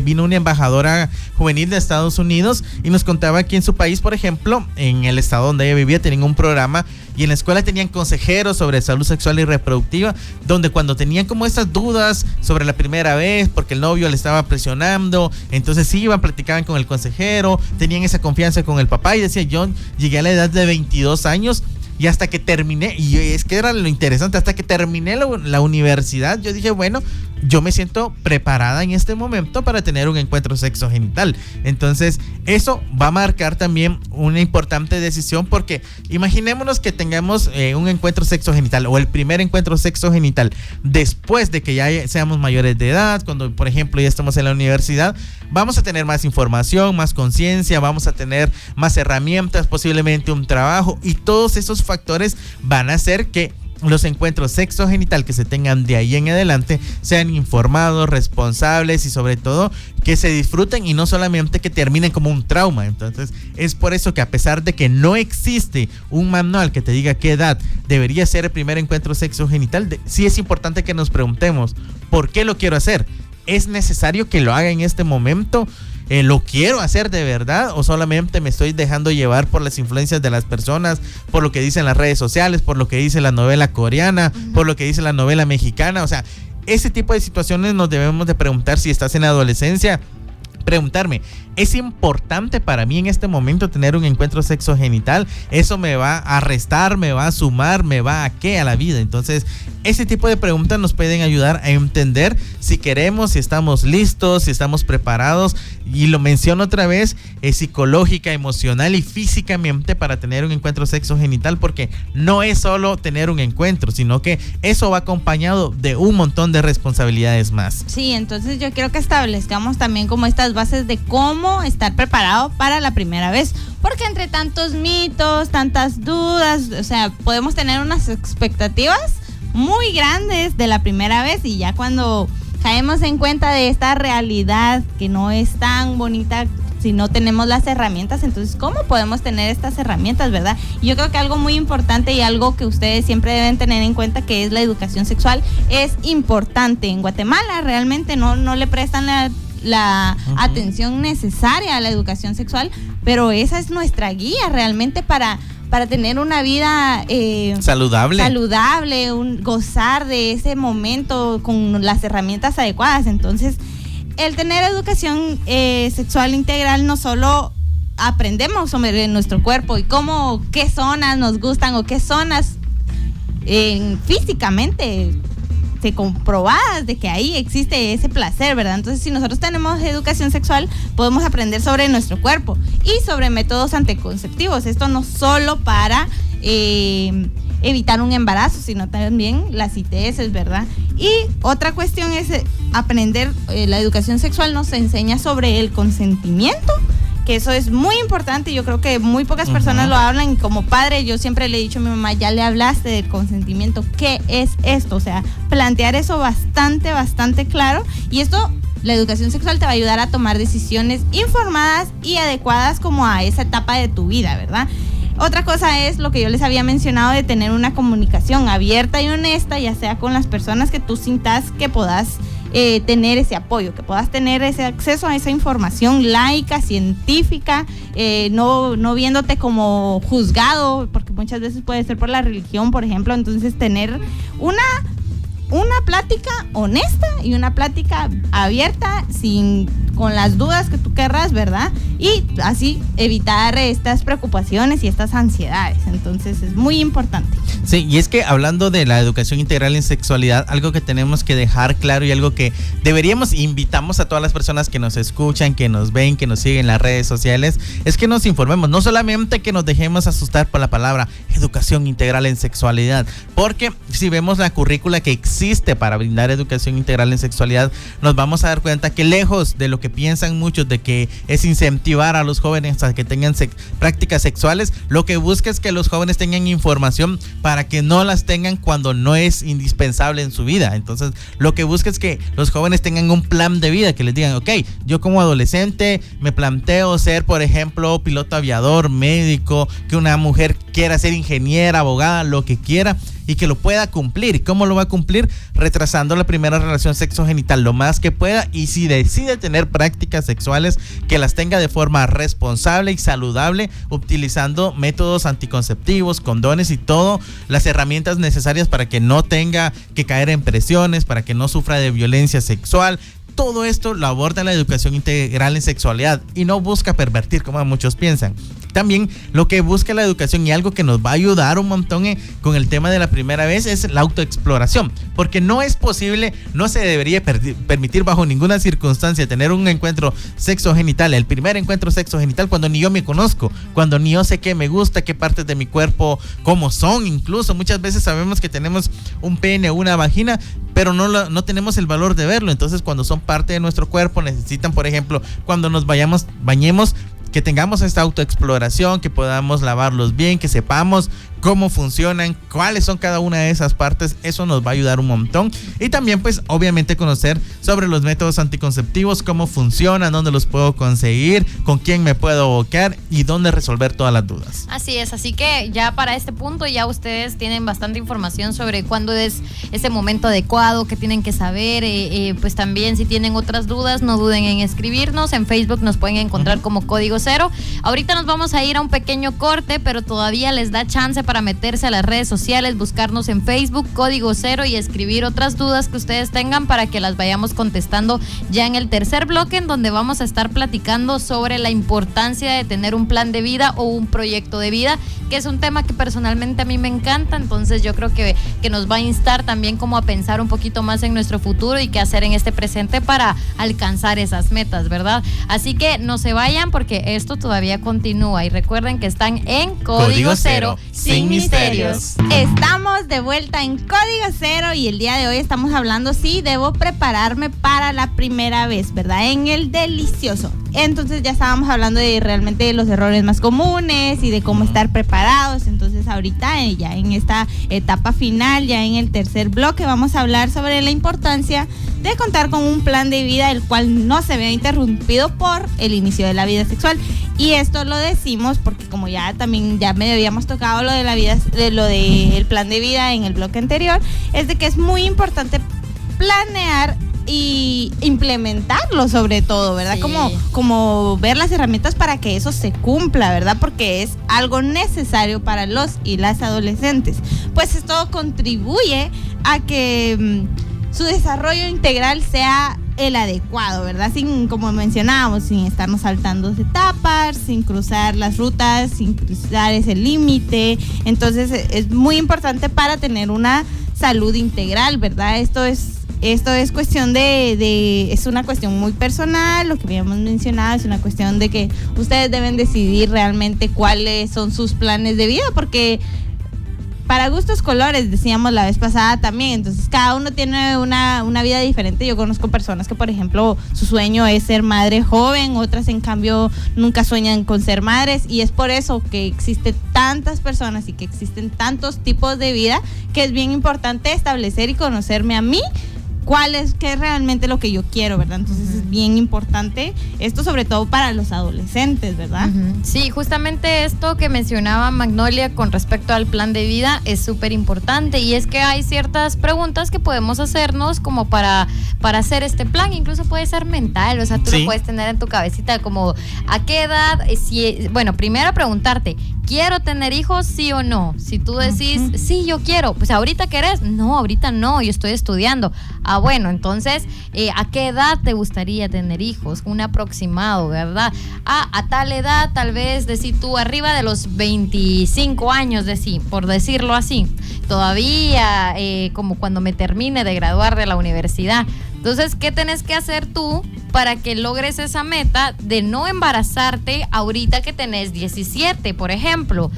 vino una embajadora juvenil de Estados Unidos y nos contaba que en su país, por ejemplo, en el estado donde ella vivía, tenían un programa y en la escuela tenían consejeros sobre salud sexual y reproductiva, donde cuando tenían como estas dudas sobre la primera vez, porque el novio le estaba presionando, entonces sí iban, platicaban con el consejero, tenían esa confianza con el papá y decía, yo llegué a la edad de 22 años y hasta que terminé, y es que era lo interesante, hasta que terminé la universidad, yo dije, bueno, yo me siento preparada en este momento para tener un encuentro sexogenital. Entonces, eso va a marcar también una importante decisión, porque imaginémonos que tengamos un encuentro sexogenital o el primer encuentro sexogenital después de que ya seamos mayores de edad, cuando, por ejemplo, ya estamos en la universidad, vamos a tener más información, más conciencia, vamos a tener más herramientas, posiblemente un trabajo, y todos esos factores van a hacer que los encuentros sexogenital que se tengan de ahí en adelante sean informados, responsables y sobre todo que se disfruten y no solamente que terminen como un trauma. Entonces es por eso que, a pesar de que no existe un manual que te diga qué edad debería ser el primer encuentro sexogenital, sí es importante que nos preguntemos, ¿por qué lo quiero hacer? ¿Es necesario que lo haga en este momento? ¿Lo quiero hacer de verdad o solamente me estoy dejando llevar por las influencias de las personas, por lo que dicen las redes sociales, por lo que dice la novela coreana, por lo que dice la novela mexicana? O sea, ese tipo de situaciones nos debemos de preguntar. Si estás en la adolescencia, preguntarme, ¿es importante para mí en este momento tener un encuentro sexogenital? ¿Eso me va a restar, me va a sumar, me va a qué a la vida? Entonces, ese tipo de preguntas nos pueden ayudar a entender si queremos, si estamos listos, si estamos preparados. Y lo menciono otra vez, psicológica, emocional y físicamente, para tener un encuentro sexogenital, porque no es solo tener un encuentro, sino que eso va acompañado de un montón de responsabilidades más. Sí, entonces yo quiero que establezcamos también como estas bases de cómo estar preparado para la primera vez, porque entre tantos mitos, tantas dudas, o sea, podemos tener unas expectativas muy grandes de la primera vez, y ya cuando caemos en cuenta de esta realidad que no es tan bonita si no tenemos las herramientas, entonces ¿cómo podemos tener estas herramientas, verdad? Y yo creo que algo muy importante y algo que ustedes siempre deben tener en cuenta, que es la educación sexual, es importante. En Guatemala realmente no le prestan la atención necesaria a la educación sexual, pero esa es nuestra guía realmente para tener una vida saludable, gozar de ese momento con las herramientas adecuadas. Entonces, el tener educación sexual integral, no solo aprendemos sobre nuestro cuerpo y qué zonas nos gustan o qué zonas físicamente comprobadas de que ahí existe ese placer, ¿verdad? Entonces, si nosotros tenemos educación sexual, podemos aprender sobre nuestro cuerpo y sobre métodos anticonceptivos. Esto no solo para evitar un embarazo, sino también las ITS, ¿verdad? Y otra cuestión es aprender, la educación sexual nos enseña sobre el consentimiento, que eso es muy importante. Yo creo que muy pocas personas lo hablan, y como padre yo siempre le he dicho a mi mamá, ya le hablaste del consentimiento, ¿qué es esto? O sea, plantear eso bastante claro, y esto, la educación sexual te va a ayudar a tomar decisiones informadas y adecuadas como a esa etapa de tu vida, ¿verdad? Otra cosa es lo que yo les había mencionado, de tener una comunicación abierta y honesta, ya sea con las personas que tú sintas que puedas tener ese apoyo, que puedas tener ese acceso a esa información laica, científica, no viéndote como juzgado, porque muchas veces puede ser por la religión, por ejemplo. Entonces, tener una plática honesta y una plática abierta, con las dudas que tú querrás, ¿verdad? Y así evitar estas preocupaciones y estas ansiedades. Entonces es muy importante. Sí, y es que hablando de la educación integral en sexualidad, algo que tenemos que dejar claro y algo que invitamos a todas las personas que nos escuchan, que nos ven, que nos siguen en las redes sociales, es que nos informemos, no solamente que nos dejemos asustar por la palabra educación integral en sexualidad, porque si vemos la currícula que existe para brindar educación integral en sexualidad, nos vamos a dar cuenta que, lejos de lo que piensan muchos de que es incentivar a los jóvenes a que tengan prácticas sexuales, lo que busca es que los jóvenes tengan información para que no las tengan cuando no es indispensable en su vida. Entonces, lo que busca es que los jóvenes tengan un plan de vida, que les digan, ok, yo como adolescente me planteo ser, por ejemplo, piloto aviador, médico, que una mujer quiera ser ingeniera, abogada, lo que quiera, y que lo pueda cumplir. ¿Cómo lo va a cumplir? Retrasando la primera relación sexogenital lo más que pueda, y si decide tener prácticas sexuales, que las tenga de forma responsable y saludable, utilizando métodos anticonceptivos, condones y todo, las herramientas necesarias para que no tenga que caer en presiones, para que no sufra de violencia sexual. Todo esto lo aborda la educación integral en sexualidad y no busca pervertir como muchos piensan. También lo que busca la educación, y algo que nos va a ayudar un montón con el tema de la primera vez, es la autoexploración, porque no es posible, no se debería permitir bajo ninguna circunstancia tener un encuentro sexogenital, el primer encuentro sexogenital, cuando ni yo me conozco, cuando ni yo sé qué me gusta, qué partes de mi cuerpo, cómo son. Incluso muchas veces sabemos que tenemos un pene o una vagina, pero no tenemos el valor de verlo. Entonces, cuando son parte de nuestro cuerpo, necesitan, por ejemplo, cuando nos bañemos, que tengamos esta autoexploración, que podamos lavarlos bien, que sepamos cómo funcionan, cuáles son cada una de esas partes. Eso nos va a ayudar un montón. Y también, pues, obviamente conocer sobre los métodos anticonceptivos, cómo funcionan, dónde los puedo conseguir, con quién me puedo abocar y dónde resolver todas las dudas. Así es, así que ya para este punto ya ustedes tienen bastante información sobre cuándo es ese momento adecuado, que tienen que saber. Pues también, si tienen otras dudas, no duden en escribirnos. En Facebook nos pueden encontrar como Código Cero. Ahorita nos vamos a ir a un pequeño corte, pero todavía les da chance para meterse a las redes sociales, buscarnos en Facebook, Código Cero, y escribir otras dudas que ustedes tengan para que las vayamos contestando ya en el tercer bloque, en donde vamos a estar platicando sobre la importancia de tener un plan de vida o un proyecto de vida, que es un tema que personalmente a mí me encanta. Entonces yo creo que nos va a instar también como a pensar un poquito más en nuestro futuro y qué hacer en este presente para alcanzar esas metas, ¿verdad? Así que no se vayan, porque esto todavía continúa, y recuerden que están en Código Cero, sin misterios. Estamos de vuelta en Código Cero, y el día de hoy estamos hablando si debo prepararme para la primera vez, ¿verdad? En el delicioso. Entonces ya estábamos hablando de realmente los errores más comunes y de cómo estar preparados. Entonces ahorita ya en esta etapa final, ya en el tercer bloque, vamos a hablar sobre la importancia de contar con un plan de vida el cual no se vea interrumpido por el inicio de la vida sexual. Y esto lo decimos porque, como ya medio habíamos tocado lo de la vida, lo del plan de vida en el bloque anterior, es de que es muy importante planear y implementarlo, sobre todo, ¿verdad? Sí. Como ver las herramientas para que eso se cumpla, ¿verdad? Porque es algo necesario para los y las adolescentes. Pues esto contribuye a que su desarrollo integral sea el adecuado, ¿verdad? Como mencionábamos, sin estarnos saltando etapas, sin cruzar las rutas, sin cruzar ese límite. Entonces es muy importante para tener una salud integral, ¿verdad? Esto es cuestión es una cuestión muy personal, lo que habíamos mencionado, es una cuestión de que ustedes deben decidir realmente cuáles son sus planes de vida, porque para gustos colores, decíamos la vez pasada también. Entonces cada uno tiene una vida diferente. Yo conozco personas que, por ejemplo, su sueño es ser madre joven, otras en cambio nunca sueñan con ser madres, y es por eso que existen tantas personas y que existen tantos tipos de vida, que es bien importante establecer y conocerme a mí qué es realmente lo que yo quiero, ¿verdad? Entonces es bien importante esto, sobre todo para los adolescentes, ¿verdad? Sí, justamente esto que mencionaba Magnolia con respecto al plan de vida es súper importante, y es que hay ciertas preguntas que podemos hacernos como para hacer este plan. Incluso puede ser mental, o sea, tú lo puedes tener en tu cabecita, como ¿a qué edad? Bueno, primero preguntarte, ¿quiero tener hijos, sí o no? Si tú decís, sí, yo quiero, pues ¿ahorita querés? No, ahorita no, yo estoy estudiando. Bueno, entonces, ¿a qué edad te gustaría tener hijos? Un aproximado, ¿verdad? A tal edad, tal vez, decir tú, arriba de los 25 años, por decirlo así. Todavía, como cuando me termine de graduar de la universidad. Entonces, ¿qué tenés que hacer tú para que logres esa meta de no embarazarte ahorita que tenés 17, por ejemplo?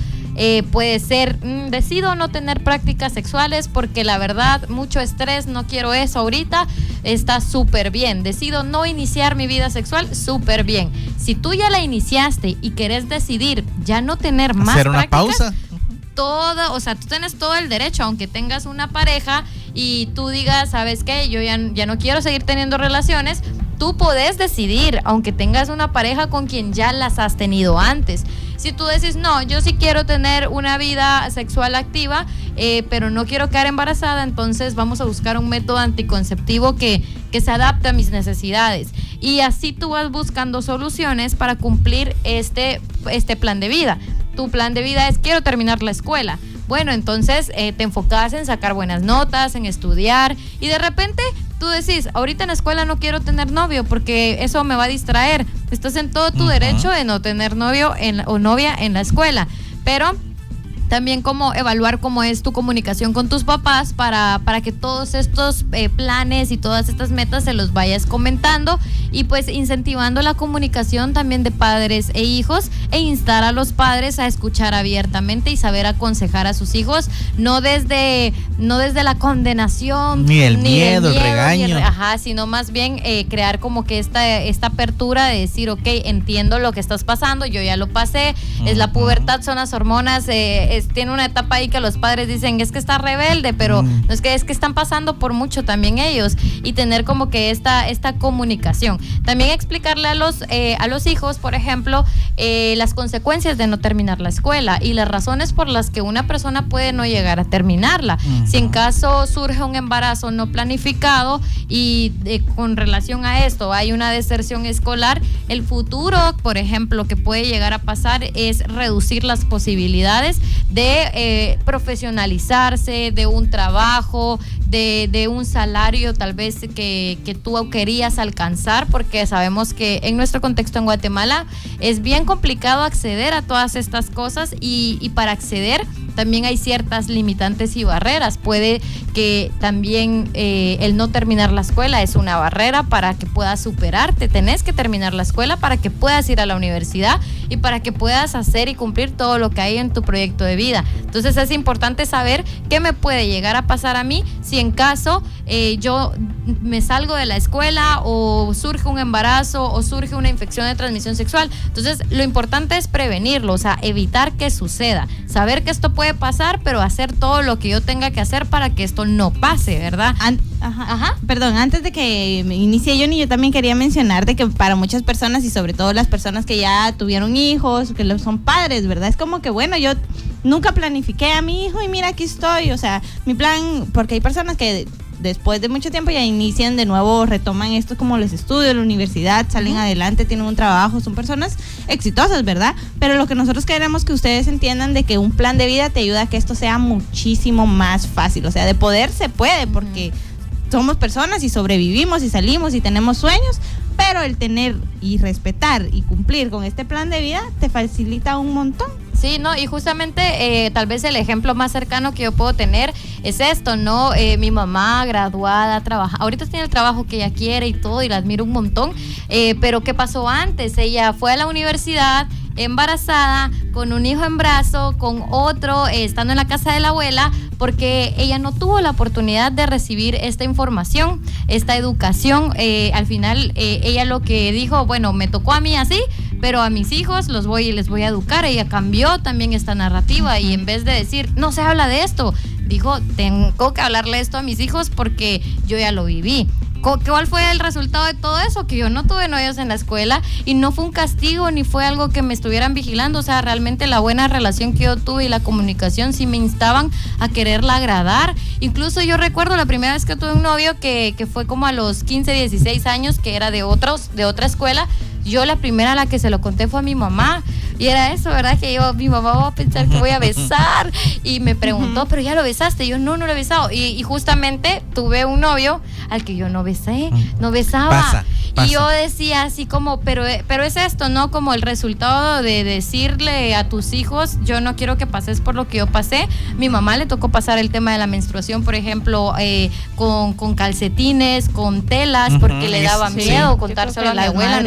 Puede ser, decido no tener prácticas sexuales porque la verdad, mucho estrés, no quiero eso ahorita, está súper bien. Decido no iniciar mi vida sexual, súper bien. Si tú ya la iniciaste y querés decidir ya no tener más hacer una prácticas, pausa. O sea, tú tienes todo el derecho, aunque tengas una pareja y tú digas, ¿sabes qué? Yo ya no quiero seguir teniendo relaciones. Tú podés decidir, aunque tengas una pareja con quien ya las has tenido antes. Si tú decís, no, yo sí quiero tener una vida sexual activa, pero no quiero quedar embarazada, entonces vamos a buscar un método anticonceptivo que se adapte a mis necesidades. Y así tú vas buscando soluciones para cumplir este plan de vida. Tu plan de vida es: quiero terminar la escuela. Bueno, entonces te enfocas en sacar buenas notas, en estudiar, y de repente tú decís, ahorita en la escuela no quiero tener novio porque eso me va a distraer. Estás en todo tu derecho de no tener novio o novia en la escuela, pero también como evaluar cómo es tu comunicación con tus papás para que todos estos planes y todas estas metas se los vayas comentando, y pues incentivando la comunicación también de padres e hijos, e instar a los padres a escuchar abiertamente y saber aconsejar a sus hijos, no desde la condenación, ni el miedo, el regaño, sino más bien crear como que esta apertura de decir, ok, entiendo lo que estás pasando, yo ya lo pasé, es la pubertad, son las hormonas, tiene una etapa ahí que los padres dicen, es que está rebelde, pero no es que están pasando por mucho también ellos, y tener como que esta comunicación. También explicarle a los hijos, por ejemplo, las consecuencias de no terminar la escuela y las razones por las que una persona puede no llegar a terminarla. Si en caso surge un embarazo no planificado y con relación a esto hay una deserción escolar, el futuro, por ejemplo, que puede llegar a pasar es reducir las posibilidades de profesionalizarse, de un trabajo, de un salario tal vez que tú querías alcanzar, porque sabemos que en nuestro contexto en Guatemala es bien complicado acceder a todas estas cosas, y para acceder también hay ciertas limitantes y barreras. Puede que también el no terminar la escuela es una barrera para que puedas superarte. Tenés que terminar la escuela para que puedas ir a la universidad y para que puedas hacer y cumplir todo lo que hay en tu proyecto de vida. Entonces es importante saber qué me puede llegar a pasar a mí si en caso yo me salgo de la escuela, o surge un embarazo, o surge una infección de transmisión sexual. Entonces lo importante es prevenirlo, o sea, evitar que suceda, saber que esto puede pasar, pero hacer todo lo que yo tenga que hacer para que esto no pase, ¿verdad? Perdón, antes de que me inicie Johnny, yo también quería mencionar de que para muchas personas, y sobre todo las personas que ya tuvieron hijos, que son padres, ¿verdad? Es como que, bueno, yo nunca planifiqué a mi hijo y mira, aquí estoy. O sea, mi plan, porque hay personas que después de mucho tiempo ya inician de nuevo, retoman esto como los estudios, la universidad, salen adelante, tienen un trabajo, son personas exitosas, ¿verdad? Pero lo que nosotros queremos que ustedes entiendan de que un plan de vida te ayuda a que esto sea muchísimo más fácil. O sea, de poder se puede, porque somos personas y sobrevivimos y salimos y tenemos sueños, pero el tener y respetar y cumplir con este plan de vida te facilita un montón. Sí, ¿no? Y justamente tal vez el ejemplo más cercano que yo puedo tener es esto, ¿no? Mi mamá graduada, ahorita tiene el trabajo que ella quiere y todo, y la admiro un montón, pero ¿qué pasó antes? Ella fue a la universidad embarazada, con un hijo en brazo, con otro, estando en la casa de la abuela, porque ella no tuvo la oportunidad de recibir esta información, esta educación. Al final ella lo que dijo, bueno, me tocó a mí así, pero a mis hijos les voy a educar. Ella cambió también esta narrativa, y en vez de decir, no se habla de esto, dijo, tengo que hablarle esto a mis hijos porque yo ya lo viví. ¿Cuál fue el resultado de todo eso? Que yo no tuve novios en la escuela, y no fue un castigo ni fue algo que me estuvieran vigilando. O sea, realmente la buena relación que yo tuve y la comunicación sí me instaban a quererla agradar. Incluso yo recuerdo la primera vez que tuve un novio que fue como a los 15, 16 años, que era de otra escuela. Yo la primera a la que se lo conté fue a mi mamá, y era eso, ¿verdad? Que mi mamá va a pensar que voy a besar, y me preguntó, ¿pero ya lo besaste? Y yo, no lo he besado, y justamente tuve un novio al que yo no besaba. Pasa. Y yo decía así como, pero es esto, ¿no? Como el resultado de decirle a tus hijos, yo no quiero que pases por lo que yo pasé. Mi mamá le tocó pasar el tema de la menstruación, por ejemplo, con calcetines, con telas, porque le daba miedo contárselo a la abuela,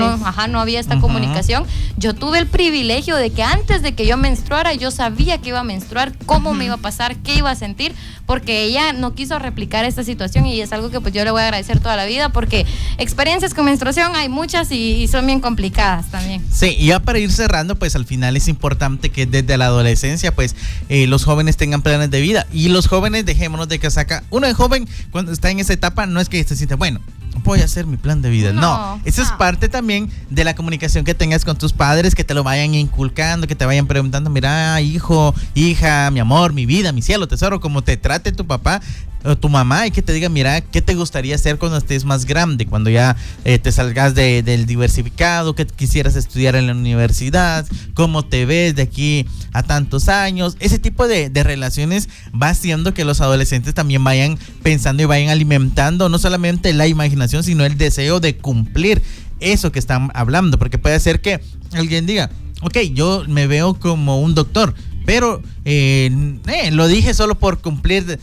no había esta comunicación. Yo tuve el privilegio de que antes de que yo menstruara, yo sabía que iba a menstruar, cómo me iba a pasar, qué iba a sentir, porque ella no quiso replicar esta situación, y es algo que pues yo le voy a agradecer toda la vida, porque experiencias con menstruación menstruación hay muchas y son bien complicadas también. Sí, y ya para ir cerrando, pues al final es importante que desde la adolescencia, pues los jóvenes tengan planes de vida. Y los jóvenes, dejémonos de casaca. Uno es joven cuando está en esa etapa, no es que se sienta, bueno, voy a hacer mi plan de vida. No, eso es parte también de la comunicación que tengas con tus padres, que te lo vayan inculcando, que te vayan preguntando, mira, hijo, hija, mi amor, mi vida, mi cielo, tesoro, como te trate tu papá o tu mamá, y que te diga, mira, ¿qué te gustaría hacer cuando estés más grande? Cuando ya te salgas del diversificado, que quisieras estudiar en la universidad, cómo te ves de aquí a tantos años. Ese tipo de relaciones va haciendo que los adolescentes también vayan pensando y vayan alimentando no solamente la imaginación, sino el deseo de cumplir eso que están hablando, porque puede ser que alguien diga, ok, yo me veo como un doctor, pero lo dije solo por cumplir,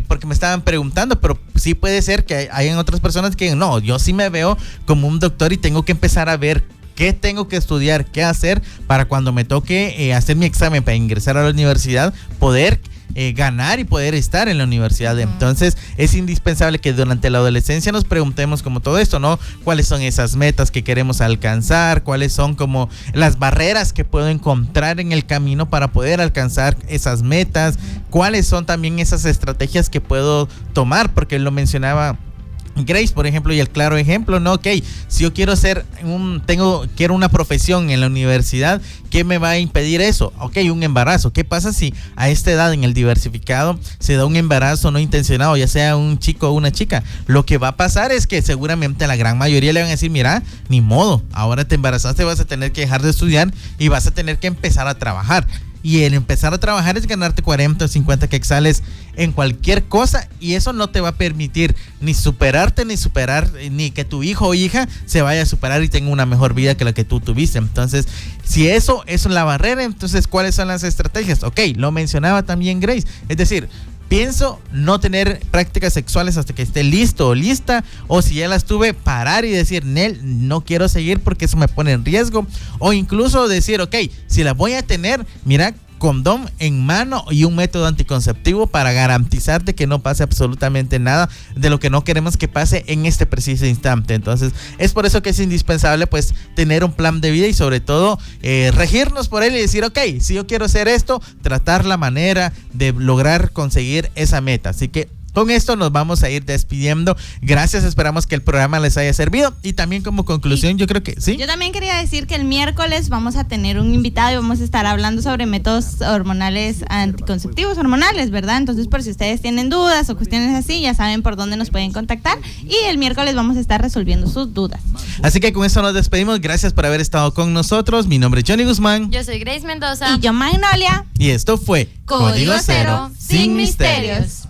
porque me estaban preguntando, pero sí puede ser que hayan otras personas que no, yo sí me veo como un doctor y tengo que empezar a ver qué tengo que estudiar, qué hacer para cuando me toque hacer mi examen para ingresar a la universidad, poder ganar y poder estar en la universidad. Entonces es indispensable que durante la adolescencia nos preguntemos como todo esto, ¿no? ¿Cuáles son esas metas que queremos alcanzar? ¿Cuáles son como las barreras que puedo encontrar en el camino para poder alcanzar esas metas? ¿Cuáles son también esas estrategias que puedo tomar? Porque lo mencionaba Grace, por ejemplo, y el claro ejemplo, ¿no? Ok, si yo quiero quiero una profesión en la universidad, ¿qué me va a impedir eso? Ok, un embarazo. ¿Qué pasa si a esta edad en el diversificado se da un embarazo no intencionado, ya sea un chico o una chica? Lo que va a pasar es que seguramente a la gran mayoría le van a decir, mira, ni modo, ahora te embarazaste, vas a tener que dejar de estudiar y vas a tener que empezar a trabajar. Y el empezar a trabajar es ganarte 40 o 50 quetzales en cualquier cosa, y eso no te va a permitir ni superarte, ni que tu hijo o hija se vaya a superar y tenga una mejor vida que la que tú tuviste. Entonces, si eso es la barrera, entonces, ¿cuáles son las estrategias? Ok, lo mencionaba también Grace, es decir, pienso no tener prácticas sexuales hasta que esté listo o lista, o si ya las tuve, parar y decir, Nel, no quiero seguir porque eso me pone en riesgo, o incluso decir, ok, si la voy a tener, mira, condón en mano y un método anticonceptivo para garantizar de que no pase absolutamente nada de lo que no queremos que pase en este preciso instante. Entonces es por eso que es indispensable pues tener un plan de vida y sobre todo regirnos por él y decir, ok, si yo quiero hacer esto, tratar la manera de lograr conseguir esa meta. Así que con esto nos vamos a ir despidiendo. Gracias, esperamos que el programa les haya servido. Y también como conclusión, yo creo que sí. Yo también quería decir que el miércoles vamos a tener un invitado y vamos a estar hablando sobre métodos hormonales, anticonceptivos hormonales, ¿verdad? Entonces, por si ustedes tienen dudas o cuestiones así, ya saben por dónde nos pueden contactar. Y el miércoles vamos a estar resolviendo sus dudas. Así que con esto nos despedimos. Gracias por haber estado con nosotros. Mi nombre es Johnny Guzmán. Yo soy Grace Mendoza. Y yo, Magnolia. Y esto fue Código Cero, sin misterios.